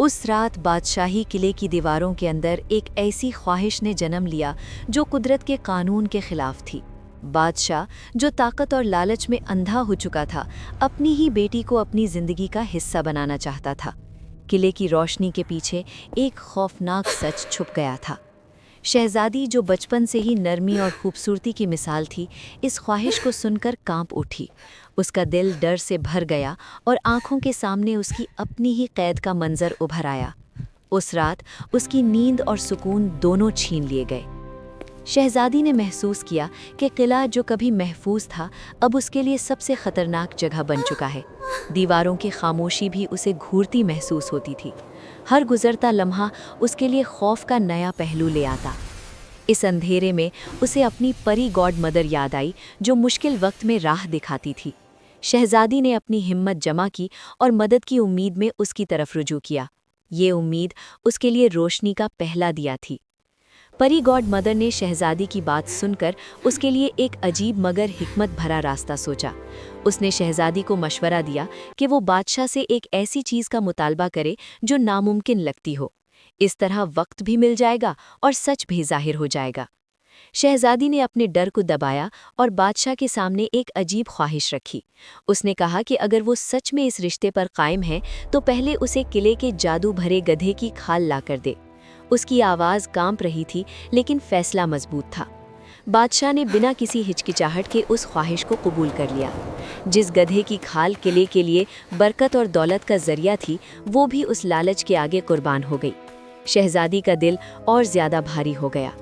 उस रात बादशाही किले की दीवारों के अंदर एक ऐसी ख्वाहिश ने जन्म लिया जो कुदरत के कानून के खिलाफ थी। बादशाह, जो ताकत और लालच में अंधा हो चुका था, अपनी ही बेटी को अपनी जिंदगी का हिस्सा बनाना चाहता था। किले की रोशनी के पीछे एक खौफनाक सच छुप गया था। शहजादी, जो बचपन से ही नरमी और खूबसूरती की मिसाल थी, इस ख्वाहिश को सुनकर कांप उठी। उसका दिल डर से भर गया और आंखों के सामने उसकी अपनी ही कैद का मंजर उभर आया। उस रात उसकी नींद और सुकून दोनों छीन लिए गए। शहजादी ने महसूस किया कि किला, जो कभी महफूज था, अब उसके लिए सबसे खतरनाक जगह बन चुका है। दीवारों की खामोशी भी उसे घूरती महसूस होती थी। हर गुजरता लम्हा उसके लिए खौफ का नया पहलू ले आता। इस अंधेरे में उसे अपनी परी गॉड मदर याद आई, जो मुश्किल वक्त में राह दिखाती थी। शहजादी ने अपनी हिम्मत जमा की और मदद की उम्मीद में उसकी तरफ रुजू किया। ये उम्मीद उसके लिए रोशनी का पहला दिया थी। परी गॉड मदर ने शहजादी की बात सुनकर उसके लिए एक अजीब मगर हिकमत भरा रास्ता सोचा। उसने शहजादी को मशवरा दिया कि वो बादशाह से एक ऐसी चीज़ का मुतालबा करे जो नामुमकिन लगती हो। इस तरह वक्त भी मिल जाएगा और सच भी जाहिर हो जाएगा। शहजादी ने अपने डर को दबाया और बादशाह के सामने एक अजीब ख्वाहिश रखी। उसने कहा कि अगर वो सच में इस रिश्ते पर कायम है तो पहले उसे किले के जादू भरे गधे की खाल लाकर दे। उसकी आवाज़ कांप रही थी, लेकिन फैसला मजबूत था। बादशाह ने बिना किसी हिचकिचाहट के उस ख्वाहिश को कबूल कर लिया। जिस गधे की खाल किले के लिए बरकत और दौलत का जरिया थी, वो भी उस लालच के आगे कुर्बान हो गई। शहजादी का दिल और ज़्यादा भारी हो गया।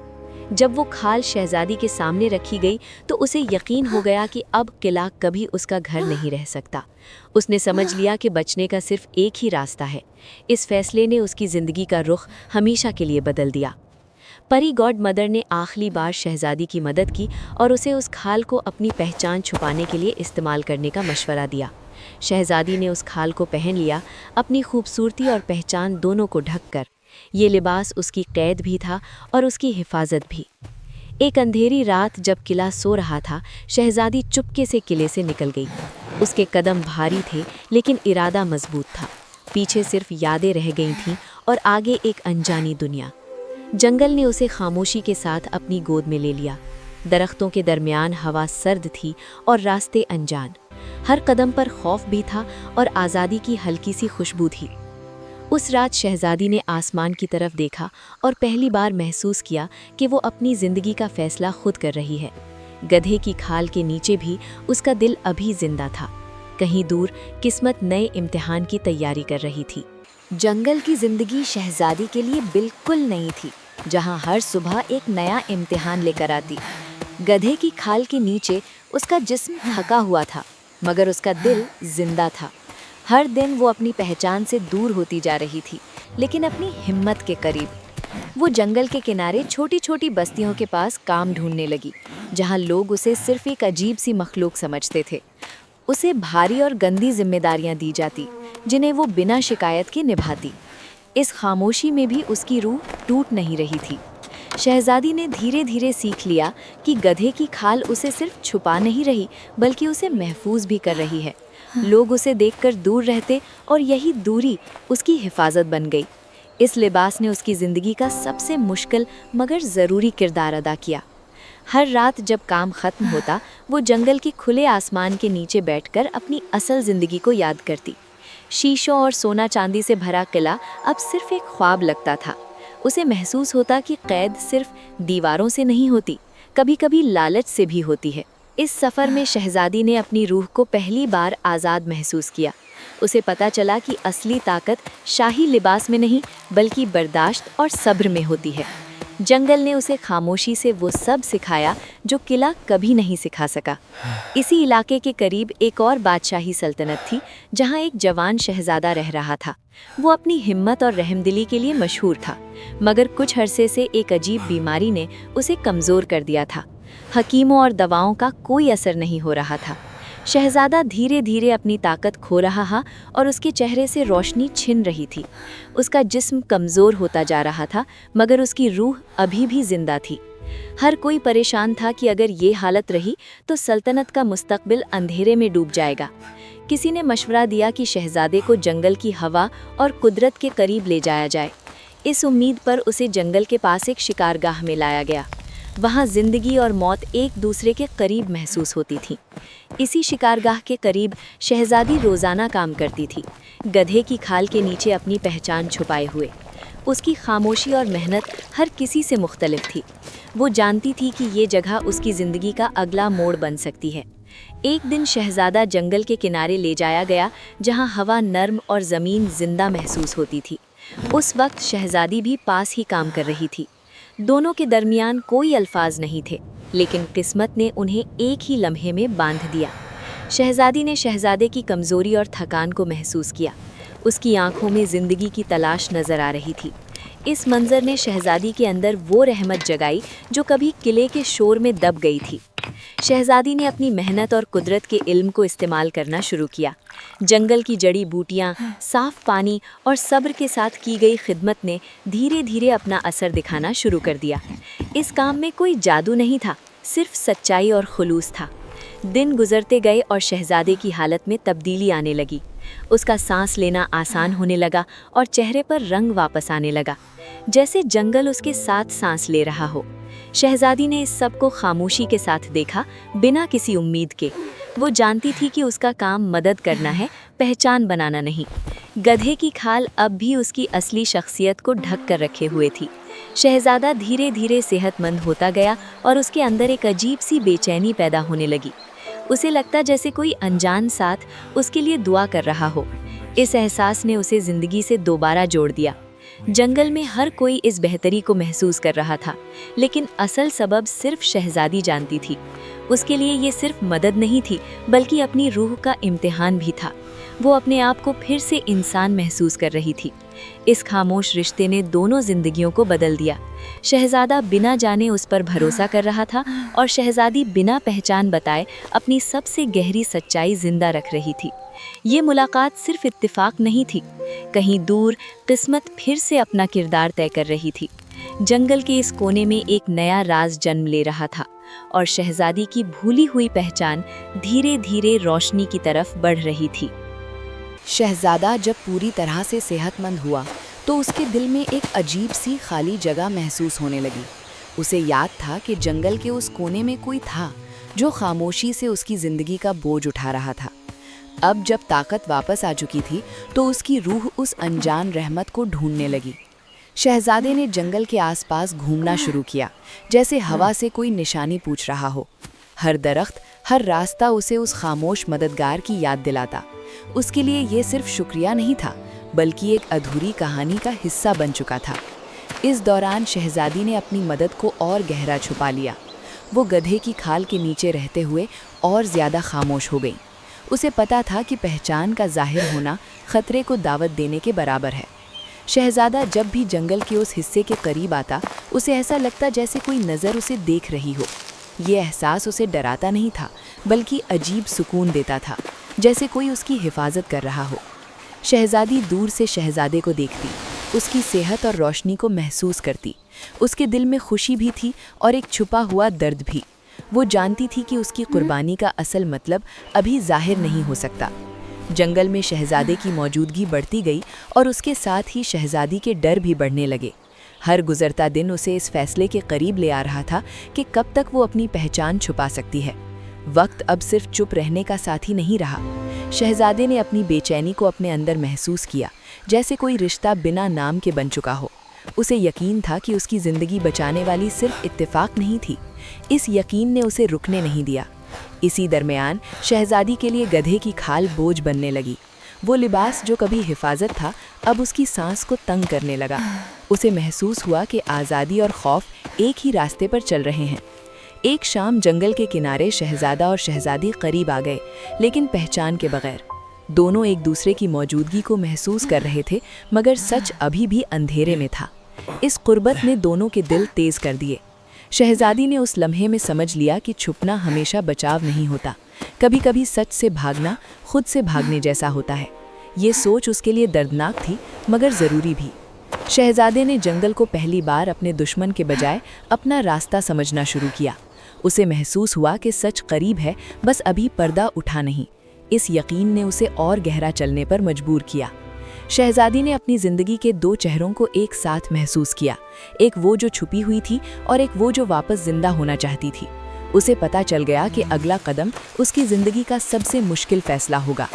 जब वो खाल शहजादी के सामने रखी गई तो उसे यकीन हो गया कि अब किला कभी उसका घर नहीं रह सकता। उसने समझ लिया कि बचने का सिर्फ एक ही रास्ता है। इस फैसले ने उसकी ज़िंदगी का रुख हमेशा के लिए बदल दिया। परी गॉड मदर ने आखिरी बार शहजादी की मदद की और उसे उस खाल को अपनी पहचान छुपाने के लिए इस्तेमाल करने का मशवरा दिया। शहजादी ने उस खाल को पहन लिया, अपनी खूबसूरती और पहचान दोनों को ढककर। ये लिबास उसकी कैद भी था और उसकी हिफाजत भी। एक अंधेरी रात जब किला सो रहा था, शहजादी चुपके से किले से निकल गई। उसके कदम भारी थे, लेकिन इरादा मजबूत था। पीछे सिर्फ यादें रह गई थीं और आगे एक अनजानी दुनिया। जंगल ने उसे खामोशी के साथ अपनी गोद में ले लिया। दरख्तों के दरमियान हवा सर्द थी और रास्ते अनजान। हर कदम पर खौफ भी था और आज़ादी की हल्की सी खुशबू थी। उस रात शहजादी ने आसमान की तरफ देखा और पहली बार महसूस किया कि वो अपनी ज़िंदगी का फैसला खुद कर रही है। गधे की खाल के नीचे भी उसका दिल अभी जिंदा था। कहीं दूर किस्मत नए इम्तिहान की तैयारी कर रही थी। जंगल की ज़िंदगी शहजादी के लिए बिल्कुल नई थी, जहां हर सुबह एक नया इम्तिहान लेकर आती। गधे की खाल के नीचे उसका जिस्म थका हुआ था, मगर उसका दिल जिंदा था। हर दिन वो अपनी पहचान से दूर होती जा रही थी, लेकिन अपनी हिम्मत के करीब। वो जंगल के किनारे छोटी छोटी बस्तियों के पास काम ढूंढने लगी, जहां लोग उसे सिर्फ एक अजीब सी मखलूक समझते थे। उसे भारी और गंदी जिम्मेदारियां दी जाती, जिन्हें वो बिना शिकायत के निभाती। इस खामोशी में भी उसकी रूह टूट नहीं रही थी। शहजादी ने धीरे धीरे सीख लिया कि गधे की खाल उसे सिर्फ छुपा नहीं रही, बल्कि उसे महफूज भी कर रही है। लोग उसे देखकर दूर रहते और यही दूरी उसकी हिफाजत बन गई। इस लिबास ने उसकी ज़िंदगी का सबसे मुश्किल मगर ज़रूरी किरदार अदा किया। हर रात जब काम ख़त्म होता, वो जंगल के खुले आसमान के नीचे बैठकर अपनी असल ज़िंदगी को याद करती। शीशों और सोना चांदी से भरा किला अब सिर्फ एक ख्वाब लगता था। उसे महसूस होता कि कैद सिर्फ दीवारों से नहीं होती, कभी कभी लालच से भी होती है। इस सफ़र में शहजादी ने अपनी रूह को पहली बार आज़ाद महसूस किया। उसे पता चला कि असली ताकत शाही लिबास में नहीं, बल्कि बर्दाश्त और सब्र में होती है। जंगल ने उसे खामोशी से वो सब सिखाया जो किला कभी नहीं सिखा सका। इसी इलाके के करीब एक और बादशाही सल्तनत थी, जहां एक जवान शहजादा रह रहा था। वो अपनी हिम्मत और रहमदिली के लिए मशहूर था, मगर कुछ अरसे से एक अजीब बीमारी ने उसे कमज़ोर कर दिया था। हकीमों और दवाओं का कोई असर नहीं हो रहा था। शहजादा धीरे धीरे अपनी ताकत खो रहा था और उसके चेहरे से रोशनी छिन रही थी। उसका जिस्म कमज़ोर होता जा रहा था, मगर उसकी रूह अभी भी जिंदा थी। हर कोई परेशान था कि अगर ये हालत रही तो सल्तनत का मुस्तकबिल अंधेरे में डूब जाएगा। किसी ने मशवरा दिया कि शहजादे को जंगल की हवा और कुदरत के करीब ले जाया जाए। इस उम्मीद पर उसे जंगल के पास एक शिकारगाह में लाया गया। वहाँ जिंदगी और मौत एक दूसरे के करीब महसूस होती थी। इसी शिकारगाह के करीब शहजादी रोज़ाना काम करती थी, गधे की खाल के नीचे अपनी पहचान छुपाए हुए। उसकी खामोशी और मेहनत हर किसी से मुख्तलिफ थी। वो जानती थी कि ये जगह उसकी ज़िंदगी का अगला मोड़ बन सकती है। एक दिन शहजादा जंगल के किनारे ले जाया गया, जहाँ हवा नर्म और ज़मीन जिंदा महसूस होती थी। उस वक्त शहजादी भी पास ही काम कर रही थी। दोनों के दरमियान कोई अल्फाज नहीं थे, लेकिन किस्मत ने उन्हें एक ही लम्हे में बांध दिया। शहजादी ने शहजादे की कमज़ोरी और थकान को महसूस किया। उसकी आंखों में ज़िंदगी की तलाश नज़र आ रही थी। इस मंज़र ने शहजादी के अंदर वो रहमत जगाई जो कभी किले के शोर में दब गई थी। शहजादी ने अपनी मेहनत और कुदरत के इल्म को इस्तेमाल करना शुरू किया। जंगल की जड़ी बूटियाँ, साफ पानी और सब्र के साथ की गई खिदमत ने धीरे धीरे अपना असर दिखाना शुरू कर दिया। इस काम में कोई जादू नहीं था, सिर्फ सच्चाई और खुलूस था। दिन गुजरते गए और शहजादे की हालत में तब्दीली आने लगी। उसका सांस लेना आसान होने लगा और चेहरे पर रंग वापस आने लगा, जैसे जंगल उसके साथ सांस ले रहा हो। शहजादी ने इस सब को खामोशी के साथ देखा, बिना किसी उम्मीद के। वो जानती थी कि उसका काम मदद करना है, पहचान बनाना नहीं। गधे की खाल अब भी उसकी असली शख्सियत को ढक कर रखे हुए थी। शहजादा धीरे धीरे सेहतमंद होता गया और उसके अंदर एक अजीब सी बेचैनी पैदा होने लगी। उसे लगता जैसे कोई अनजान साथ उसके लिए दुआ कर रहा हो। इस एहसास ने उसे ज़िंदगी से दोबारा जोड़ दिया। जंगल में हर कोई इस बेहतरी को महसूस कर रहा था, लेकिन असल सबब सिर्फ शहजादी जानती थी। उसके लिए ये सिर्फ मदद नहीं थी, बल्कि अपनी रूह का इम्तिहान भी था। वो अपने आप को फिर से इंसान महसूस कर रही थी। इस खामोश रिश्ते ने दोनों जिंदगियों को बदल दिया। शहजादा बिना जाने उस पर भरोसा कर रहा था और शहजादी बिना पहचान बताए अपनी सबसे गहरी सच्चाई जिंदा रख रही थी। ये मुलाकात सिर्फ इत्तेफाक नहीं थी, कहीं दूर किस्मत फिर से अपना किरदार तय कर रही थी। जंगल के इस कोने में एक नया राज जन्म ले रहा था और शहजादी की भूली हुई पहचान धीरे धीरे रोशनी की तरफ बढ़ रही थी। शहजादा जब पूरी तरह से सेहतमंद हुआ तो उसके दिल में एक अजीब सी खाली जगह महसूस होने लगी। उसे याद था कि जंगल के उस कोने में कोई था जो खामोशी से उसकी ज़िंदगी का बोझ उठा रहा था। अब जब ताकत वापस आ चुकी थी तो उसकी रूह उस अनजान रहमत को ढूंढने लगी। शहजादे ने जंगल के आसपास घूमना शुरू किया, जैसे हवा से कोई निशानी पूछ रहा हो। हर दरख्त, हर रास्ता उसे उस खामोश मददगार की याद दिलाता। उसके लिए ये सिर्फ शुक्रिया नहीं था, बल्कि एक अधूरी कहानी का हिस्सा बन चुका था। इस दौरान शहजादी ने अपनी मदद को और गहरा छुपा लिया। वो गधे की खाल के नीचे रहते हुए और ज़्यादा खामोश हो गई। उसे पता था कि पहचान का जाहिर होना खतरे को दावत देने के बराबर है। शहजादा जब भी जंगल के उस हिस्से के करीब आता, उसे ऐसा लगता जैसे कोई नज़र उसे देख रही हो। ये एहसास उसे डराता नहीं था, बल्कि अजीब सुकून देता था, जैसे कोई उसकी हिफाजत कर रहा हो। शहजादी दूर से शहजादे को देखती, उसकी सेहत और रोशनी को महसूस करती। उसके दिल में खुशी भी थी और एक छुपा हुआ दर्द भी। वो जानती थी कि उसकी कुर्बानी का असल मतलब अभी जाहिर नहीं हो सकता। जंगल में शहजादे की मौजूदगी बढ़ती गई और उसके साथ ही शहजादी के डर भी बढ़ने लगे। हर गुजरता दिन उसे इस फैसले के करीब ले आ रहा था कि कब तक वो अपनी पहचान छुपा सकती है। वक्त अब सिर्फ चुप रहने का साथी नहीं रहा। शहजादे ने अपनी बेचैनी को अपने अंदर महसूस किया, जैसे कोई रिश्ता बिना नाम के बन चुका हो। उसे यकीन था कि उसकी ज़िंदगी बचाने वाली सिर्फ इत्तेफाक नहीं थी। इस यकीन ने उसे रुकने नहीं दिया। इसी दरमियान शहजादी के लिए गधे की खाल बोझ बनने लगी। वो लिबास जो कभी हिफाजत था, अब उसकी सांस को तंग करने लगा। उसे महसूस हुआ कि आज़ादी और खौफ एक ही रास्ते पर चल रहे हैं। एक शाम जंगल के किनारे शहजादा और शहजादी करीब आ गए, लेकिन पहचान के बगैर। दोनों एक दूसरे की मौजूदगी को महसूस कर रहे थे, मगर सच अभी भी अंधेरे में था। इस कुर्बत ने दोनों के दिल तेज कर दिए। शहजादी ने उस लम्हे में समझ लिया कि छुपना हमेशा बचाव नहीं होता। कभी कभी सच से भागना खुद से भागने जैसा होता है। ये सोच उसके लिए दर्दनाक थी, मगर ज़रूरी भी। शहजादे ने जंगल को पहली बार अपने दुश्मन के बजाय अपना रास्ता समझना शुरू किया। उसे महसूस हुआ कि सच करीब है, बस अभी पर्दा उठा नहीं। इस यकीन ने उसे और गहरा चलने पर मजबूर किया। शहजादी ने अपनी जिंदगी के दो चेहरों को एक साथ महसूस किया, एक वो जो छुपी हुई थी और एक वो जो वापस जिंदा होना चाहती थी। उसे पता चल गया कि अगला कदम उसकी जिंदगी का सबसे मुश्किल फैसला होगा।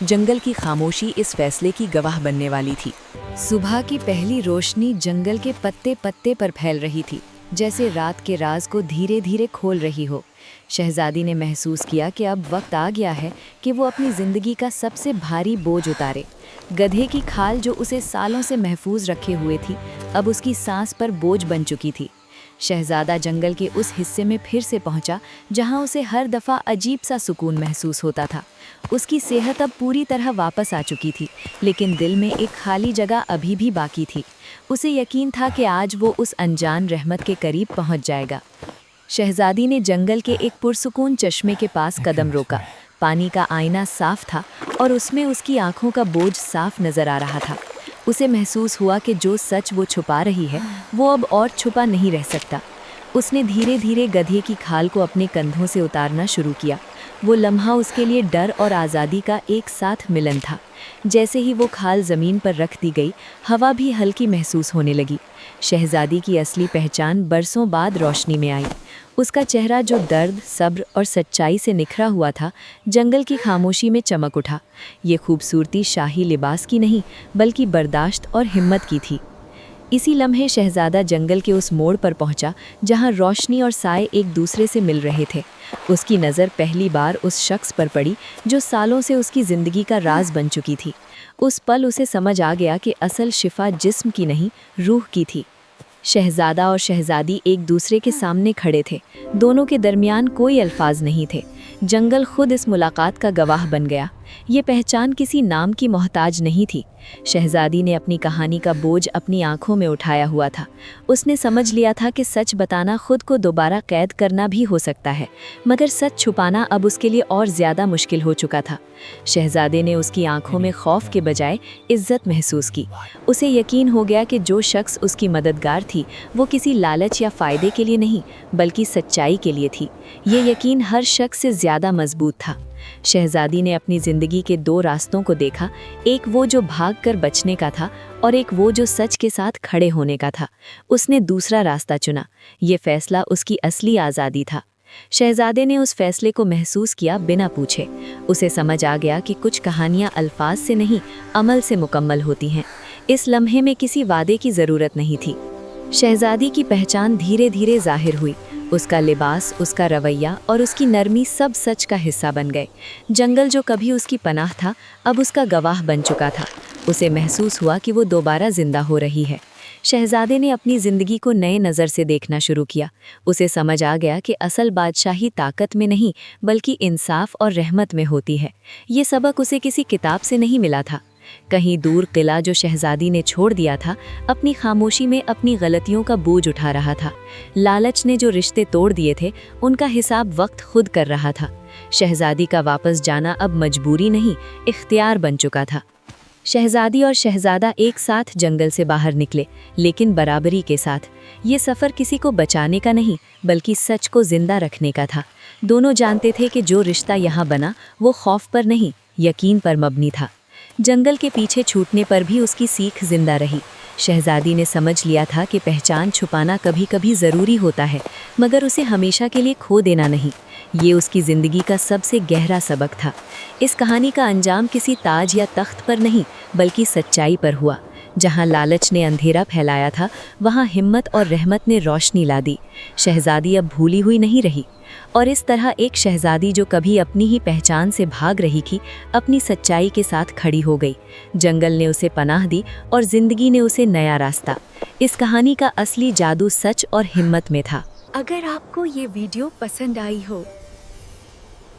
जंगल की खामोशी इस फैसले की गवाह बनने वाली थी। सुबह की पहली रोशनी जंगल के पत्ते पत्ते पर फैल रही थी, जैसे रात के राज को धीरे धीरे खोल रही हो। शहजादी ने महसूस किया कि अब वक्त आ गया है कि वो अपनी ज़िंदगी का सबसे भारी बोझ उतारे। गधे की खाल जो उसे सालों से महफूज रखे हुए थी, अब उसकी सांस पर बोझ बन चुकी थी। शहजादा जंगल के उस हिस्से में फिर से पहुंचा जहां उसे हर दफ़ा अजीब सा सुकून महसूस होता था। उसकी सेहत अब पूरी तरह वापस आ चुकी थी, लेकिन दिल में एक खाली जगह अभी भी बाकी थी। उसे यकीन था कि आज वो उस अनजान रहमत के करीब पहुंच जाएगा। शहजादी ने जंगल के एक पुरसुकून चश्मे के पास कदम रोका। पानी का आईना साफ था और उसमें उसकी आंखों का बोझ साफ नजर आ रहा था। उसे महसूस हुआ कि जो सच वो छुपा रही है वो अब और छुपा नहीं रह सकता। उसने धीरे धीरे गधे की खाल को अपने कंधों से उतारना शुरू किया। वो लम्हा उसके लिए डर और आज़ादी का एक साथ मिलन था। जैसे ही वो खाल ज़मीन पर रख दी गई, हवा भी हल्की महसूस होने लगी। शहजादी की असली पहचान बरसों बाद रोशनी में आई। उसका चेहरा जो दर्द, सब्र और सच्चाई से निखरा हुआ था, जंगल की खामोशी में चमक उठा। ये खूबसूरती शाही लिबास की नहीं, बल्कि बर्दाश्त और हिम्मत की थी। इसी लम्हे शहजादा जंगल के उस मोड़ पर पहुंचा जहां रोशनी और साए एक दूसरे से मिल रहे थे। उसकी नज़र पहली बार उस शख्स पर पड़ी जो सालों से उसकी ज़िंदगी का राज बन चुकी थी। उस पल उसे समझ आ गया कि असल शिफा जिस्म की नहीं, रूह की थी। शहजादा और शहजादी एक दूसरे के सामने खड़े थे। दोनों के दरमियान कोई अल्फाज नहीं थे। जंगल खुद इस मुलाकात का गवाह बन गया। ये पहचान किसी नाम की मोहताज नहीं थी। शहजादी ने अपनी कहानी का बोझ अपनी आंखों में उठाया हुआ था। उसने समझ लिया था कि सच बताना खुद को दोबारा कैद करना भी हो सकता है, मगर सच छुपाना अब उसके लिए और ज़्यादा मुश्किल हो चुका था। शहजादे ने उसकी आंखों में खौफ के बजाय इज्जत महसूस की। उसे यकीन हो गया कि जो शख्स उसकी मददगार थी वो किसी लालच या फ़ायदे के लिए नहीं, बल्कि सच्चाई के लिए थी। ये यकीन हर शख्स से ज़्यादा मजबूत था। शहजादी ने अपनी ज़िंदगी के दो रास्तों को देखा, एक वो जो भागकर बचने का था और एक वो जो सच के साथ खड़े होने का था। उसने दूसरा रास्ता चुना। ये फैसला उसकी असली आज़ादी था। शहजादे ने उस फैसले को महसूस किया बिना पूछे। उसे समझ आ गया कि कुछ कहानियाँ अल्फाज से नहीं, अमल से मुकम्मल होती हैं। इस लम्हे में किसी वादे की ज़रूरत नहीं थी। शहजादी की पहचान धीरे धीरे जाहिर हुई। उसका लिबास, उसका रवैया और उसकी नरमी सब सच का हिस्सा बन गए। जंगल जो कभी उसकी पनाह था, अब उसका गवाह बन चुका था। उसे महसूस हुआ कि वो दोबारा जिंदा हो रही है। शहजादे ने अपनी ज़िंदगी को नए नज़र से देखना शुरू किया। उसे समझ आ गया कि असल बादशाही ताकत में नहीं, बल्कि इंसाफ और रहमत में होती है। ये सबक उसे किसी किताब से नहीं मिला था। कहीं दूर किला जो शहजादी ने छोड़ दिया था, अपनी खामोशी में अपनी गलतियों का बोझ उठा रहा था। लालच ने जो रिश्ते तोड़ दिए थे, उनका हिसाब वक्त खुद कर रहा था। शहजादी का वापस जाना अब मजबूरी नहीं, इख्तियार बन चुका था। शहजादी और शहजादा एक साथ जंगल से बाहर निकले, लेकिन बराबरी के साथ। ये सफ़र किसी को बचाने का नहीं, बल्कि सच को जिंदा रखने का था। दोनों जानते थे कि जो रिश्ता यहाँ बना वो खौफ पर नहीं, यकीन पर मबनी था। जंगल के पीछे छूटने पर भी उसकी सीख जिंदा रही। शहजादी ने समझ लिया था कि पहचान छुपाना कभी कभी ज़रूरी होता है, मगर उसे हमेशा के लिए खो देना नहीं। ये उसकी ज़िंदगी का सबसे गहरा सबक था। इस कहानी का अंजाम किसी ताज या तख्त पर नहीं, बल्कि सच्चाई पर हुआ। जहाँ लालच ने अंधेरा फैलाया था, वहाँ हिम्मत और रहमत ने रोशनी ला दी। शहजादी अब भूली हुई नहीं रही। और इस तरह एक शहजादी जो कभी अपनी ही पहचान से भाग रही थी, अपनी सच्चाई के साथ खड़ी हो गई। जंगल ने उसे पनाह दी और ज़िंदगी ने उसे नया रास्ता। इस कहानी का असली जादू सच और हिम्मत में था। अगर आपको ये वीडियो पसंद आई हो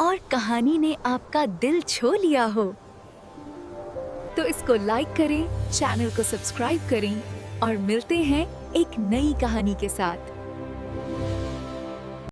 और कहानी ने आपका दिल छू लिया हो, तो इसको लाइक करें, चैनल को सब्सक्राइब करें और मिलते हैं एक नई कहानी के साथ।